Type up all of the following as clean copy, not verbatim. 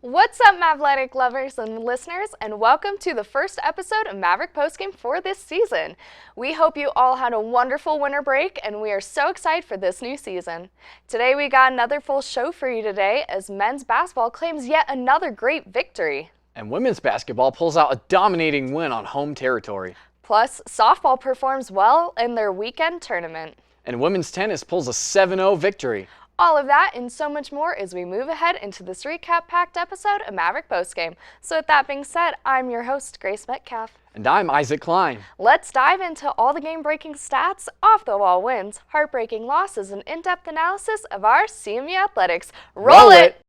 What's up, Mavletic lovers and listeners, and welcome to the first episode of Maverick Postgame for this season. We hope you all had a wonderful winter break, and we are so excited for this new season. Today we got another full show for you today as men's basketball claims yet another great victory. And women's basketball pulls out a dominating win on home territory. Plus, softball performs well in their weekend tournament. And women's tennis pulls a 7-0 victory. All of that and so much more as we move ahead into this recap-packed episode of Maverick Postgame. So with that being said, I'm your host, Grace Metcalf. And I'm Isaac Klein. Let's dive into all the game-breaking stats, off-the-wall wins, heartbreaking losses, and in-depth analysis of our CMU athletics. Roll it!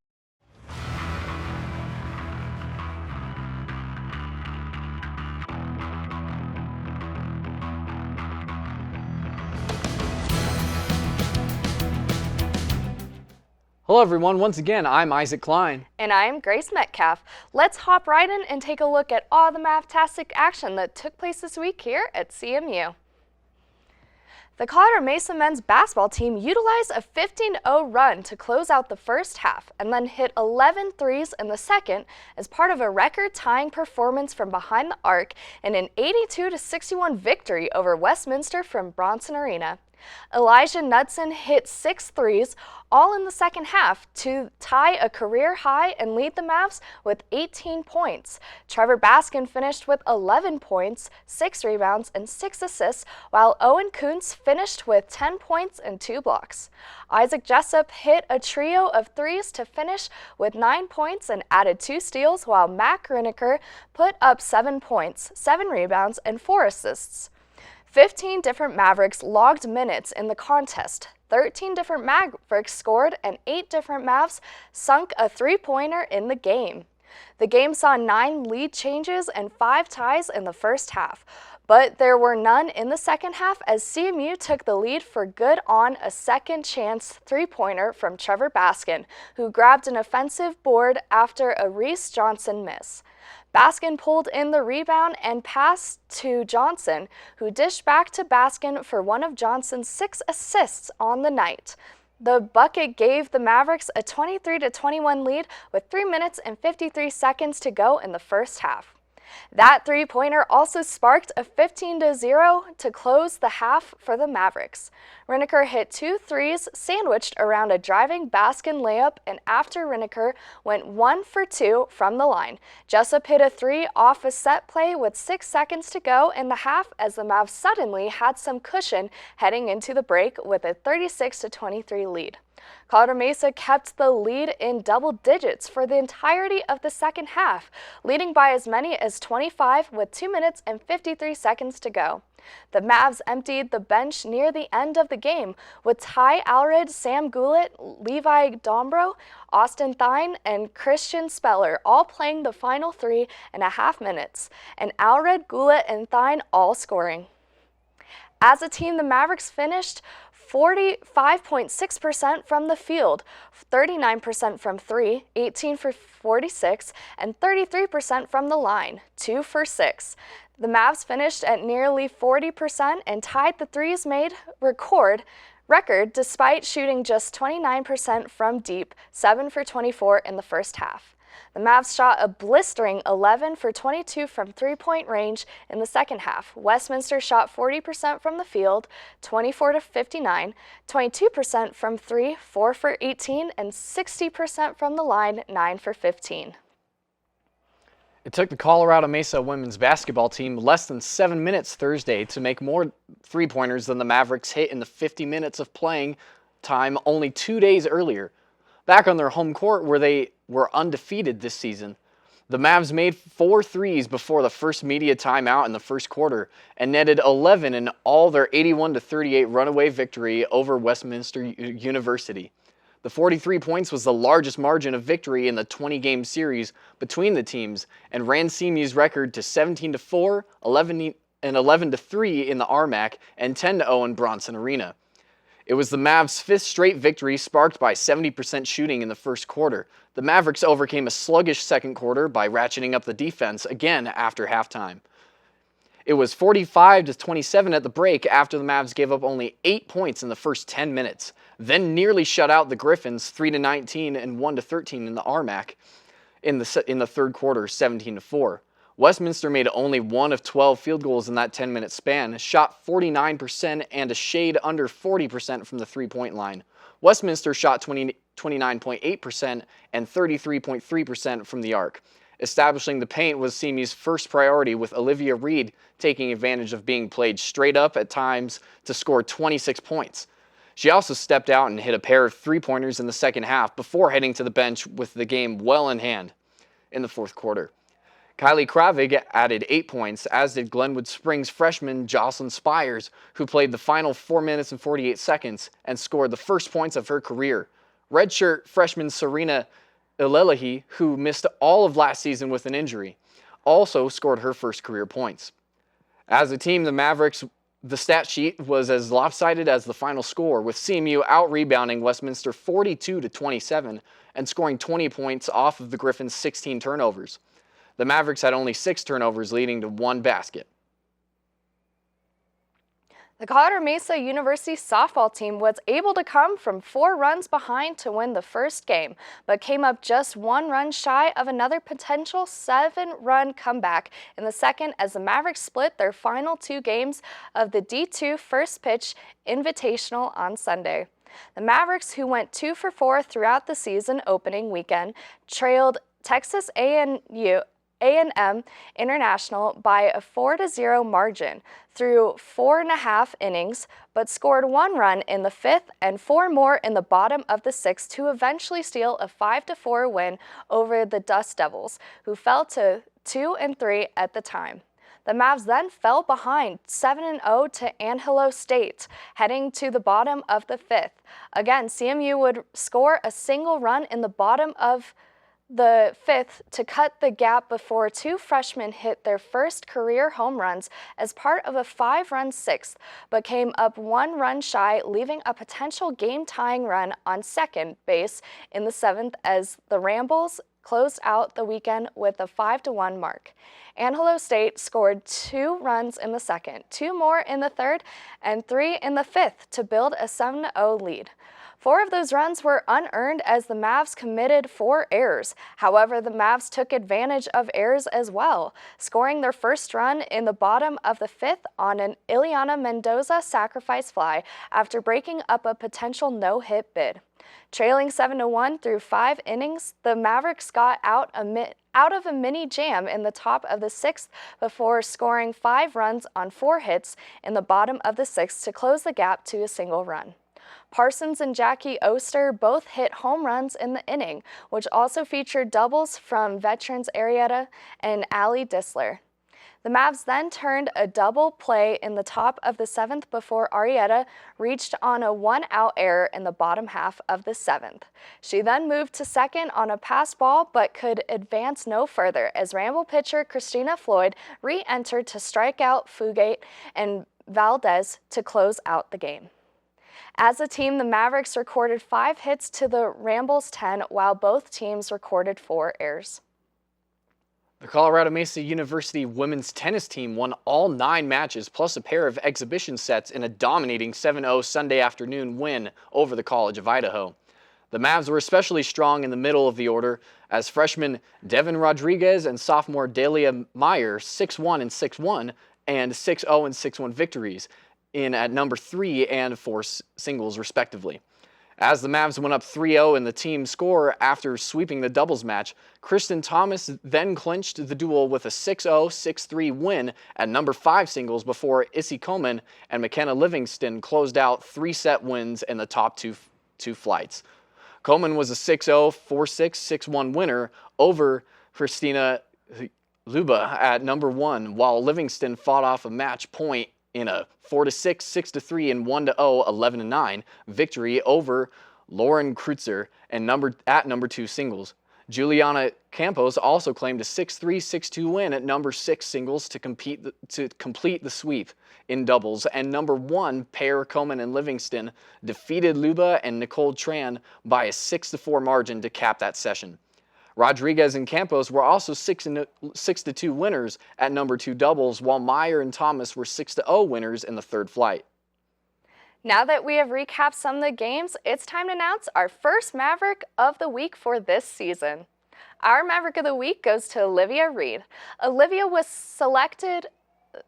Hello everyone, once again, I'm Isaac Klein. And I'm Grace Metcalf. Let's hop right in and take a look at all the Mavtastic action that took place this week here at CMU. The Colorado Mesa men's basketball team utilized a 15-0 run to close out the first half and then hit 11 threes in the second as part of a record-tying performance from behind the arc in an 82-61 victory over Westminster from Bronson Arena. Elijah Knudsen hit 6 threes, all in the second half, to tie a career high and lead the Mavs with 18 points. Trevor Baskin finished with 11 points, 6 rebounds, and 6 assists, while Owen Kuntz finished with 10 points and 2 blocks. Isaac Jessup hit a trio of threes to finish with 9 points and added 2 steals, while Mac Riniker put up 7 points, 7 rebounds, and 4 assists. 15 different Mavericks logged minutes in the contest. 13 different Mavericks scored and 8 different Mavs sunk a three-pointer in the game. The game saw 9 lead changes and 5 ties in the first half, but there were none in the second half as CMU took the lead for good on a second chance three-pointer from Trevor Baskin, who grabbed an offensive board after a Reese Johnson miss. Baskin pulled in the rebound and passed to Johnson, who dished back to Baskin for one of Johnson's 6 assists on the night. The bucket gave the Mavericks a 23-21 lead with 3 minutes and 53 seconds to go in the first half. That three-pointer also sparked a 15-0 to close the half for the Mavericks. Riniker hit 2 threes sandwiched around a driving Baskin layup, and after Riniker went 1 for 2 from the line, Jessup hit a 3 off a set play with 6 seconds to go in the half as the Mavs suddenly had some cushion heading into the break with a 36-23 lead. Colorado Mesa kept the lead in double digits for the entirety of the second half, leading by as many as 25 with 2 minutes and 53 seconds to go. The Mavs emptied the bench near the end of the game, with Ty Alred, Sam Goulet, Levi Dombro, Austin Thine, and Christian Speller all playing the final 3.5 minutes, and Alred, Goulet, and Thine all scoring. As a team, the Mavericks finished 45.6% from the field, 39% from 3, 18 for 46, and 33% from the line, 2 for 6. The Mavs finished at nearly 40% and tied the threes made record despite shooting just 29% from deep, 7 for 24 in the first half. The Mavs shot a blistering 11 for 22 from three-point range in the second half. Westminster shot 40% from the field, 24-59, 22% from 3, 4 for 18, and 60% from the line, 9 for 15. It took the Colorado Mesa women's basketball team less than 7 minutes Thursday to make more three-pointers than the Mavericks hit in the 50 minutes of playing time only 2 days earlier. Back on their home court where they were undefeated this season, the Mavs made 4 threes before the first media timeout in the first quarter and netted 11 in all their 81-38 runaway victory over Westminster University. The 43 points was the largest margin of victory in the 20-game series between the teams and ran CMU's record to 17-4, 11-3 in the RMAC, and 10-0 in Bronson Arena. It was the Mavs' 5th straight victory sparked by 70% shooting in the first quarter. The Mavericks overcame a sluggish second quarter by ratcheting up the defense again after halftime. It was 45-27 at the break after the Mavs gave up only 8 points in the first 10 minutes, then nearly shut out the Griffins 3-19 and 1-13 in the RMAC. in the third quarter, 17-4. Westminster made only 1 of 12 field goals in that 10-minute span, shot 49% and a shade under 40% from the three-point line. Westminster shot 29.8% and 33.3% from the arc. Establishing the paint was CMU's first priority, with Olivia Reed taking advantage of being played straight up at times to score 26 points. She also stepped out and hit a pair of three-pointers in the second half before heading to the bench with the game well in hand in the fourth quarter. Kylie Kravig added 8 points, as did Glenwood Springs freshman Jocelyn Spires, who played the final 4 minutes and 48 seconds and scored the first points of her career. Redshirt freshman Serena Ilelahi, who missed all of last season with an injury, also scored her first career points. As a team, the Mavericks, the stat sheet was as lopsided as the final score, with CMU out-rebounding Westminster 42-27 and scoring 20 points off of the Griffins' 16 turnovers. The Mavericks had only 6 turnovers, leading to 1 basket. The Colorado Mesa University softball team was able to come from 4 runs behind to win the first game, but came up just 1 run shy of another potential 7-run comeback in the second, as the Mavericks split their final 2 games of the D2 First Pitch Invitational on Sunday. The Mavericks, who went 2 for 4 throughout the season opening weekend, trailed Texas A&M International by a 4-0 margin through 4.5 innings, but scored 1 run in the 5th and 4 more in the bottom of the 6th to eventually steal a 5-4 win over the Dust Devils, who fell to 2-3 at the time. The Mavs then fell behind 7-0 to Angelo State, heading to the bottom of the 5th. Again, CMU would score a single run in the bottom of the 5th to cut the gap before 2 freshmen hit their first career home runs as part of a 5-run 6th, but came up 1 run shy, leaving a potential game-tying run on second base in the 7th as the Rambles closed out the weekend with a 5-1 mark. Angelo State scored 2 runs in the second, 2 more in the 3rd, and 3 in the 5th to build a 7-0 lead. 4 of those runs were unearned as the Mavs committed 4 errors. However, the Mavs took advantage of errors as well, scoring their first run in the bottom of the 5th on an Ileana Mendoza sacrifice fly after breaking up a potential no-hit bid. Trailing 7-1 through 5 innings, the Mavericks got out of a mini jam in the top of the 6th before scoring 5 runs on 4 hits in the bottom of the 6th to close the gap to a single run. Parsons and Jackie Oster both hit home runs in the inning, which also featured doubles from veterans Arietta and Allie Disler. The Mavs then turned a double play in the top of the 7th before Arietta reached on a 1-out error in the bottom half of the 7th. She then moved to second on a pass ball but could advance no further as Ramble pitcher Christina Floyd re-entered to strike out Fugate and Valdez to close out the game. As a team, the Mavericks recorded 5 hits to the Rambles' 10, while both teams recorded 4 errors. The Colorado Mesa University women's tennis team won all 9 matches plus a pair of exhibition sets in a dominating 7-0 Sunday afternoon win over the College of Idaho. The Mavs were especially strong in the middle of the order as freshman Devin Rodriguez and sophomore Delia Meyer 6-1 and 6-1 and 6-0 and 6-1 victories in at number 3 and 4 singles respectively. As the Mavs went up 3-0 in the team score after sweeping the doubles match, Kristen Thomas then clinched the duel with a 6-0, 6-3 win at number 5 singles before Issy Coleman and McKenna Livingston closed out 3-set wins in the top two flights. Coleman was a 6-0, 4-6, 6-1 winner over Christina Luba at number 1, while Livingston fought off a match point in a 4-6, 6-3, and 1-0, 11-9 victory over Lauren Kreutzer and number 2 singles. Juliana Campos also claimed a 6-3, 6-2 win at number 6 singles to complete the sweep in doubles, and number 1 pair Coleman and Livingston defeated Luba and Nicole Tran by a 6-4 margin to cap that session. Rodriguez and Campos were also 6-2 winners at number 2 doubles, while Meyer and Thomas were 6-0 winners in the third flight. Now that we have recapped some of the games, it's time to announce our first Maverick of the week for this season. Our Maverick of the Week goes to Olivia Reed. Olivia was selected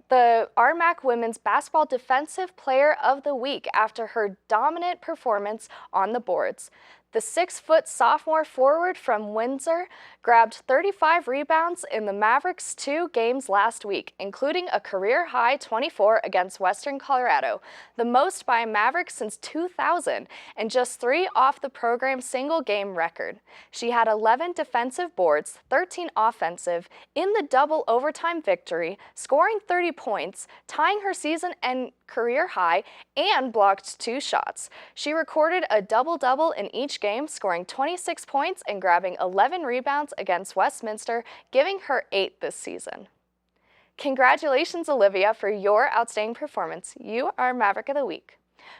the RMAC Women's Basketball Defensive Player of the Week after her dominant performance on the boards. The 6-foot sophomore forward from Windsor grabbed 35 rebounds in the Mavericks' 2 games last week, including a career-high 24 against Western Colorado, the most by a Maverick since 2000, and just 3 off the program's single-game record. She had 11 defensive boards, 13 offensive, in the double overtime victory, scoring 30 points, tying her season and career high, and blocked 2 shots. She recorded a double-double in each game, scoring 26 points and grabbing 11 rebounds against Westminster, giving her 8 this season. Congratulations, Olivia, for your outstanding performance. You are Maverick of the Week.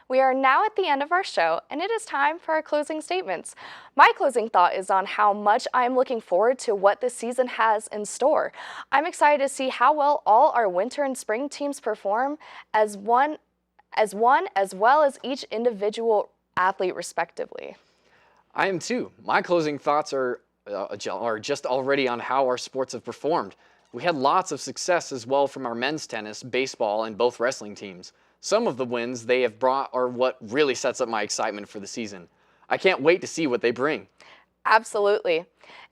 We are now at the end of our show, and it is time for our closing statements. My closing thought is on how much I'm looking forward to what this season has in store. I'm excited to see how well all our winter and spring teams perform as one, as well as each individual athlete respectively. I am too. My closing thoughts are just already on how our sports have performed. We had lots of success as well from our men's tennis, baseball, and both wrestling teams. Some of the wins they have brought are what really sets up my excitement for the season. I can't wait to see what they bring. Absolutely.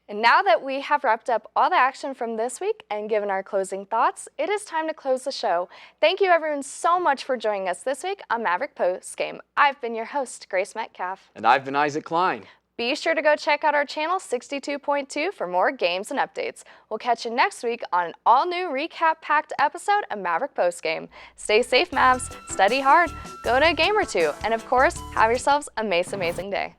And now that we have wrapped up all the action from this week and given our closing thoughts, it is time to close the show. Thank you everyone so much for joining us this week on Maverick Postgame. I've been your host, Grace Metcalf. And I've been Isaac Klein. Be sure to go check out our channel 62.2 for more games and updates. We'll catch you next week on an all-new recap-packed episode of Maverick Postgame. Stay safe, Mavs, study hard, go to a game or two, and of course, have yourselves a Mesa amazing day.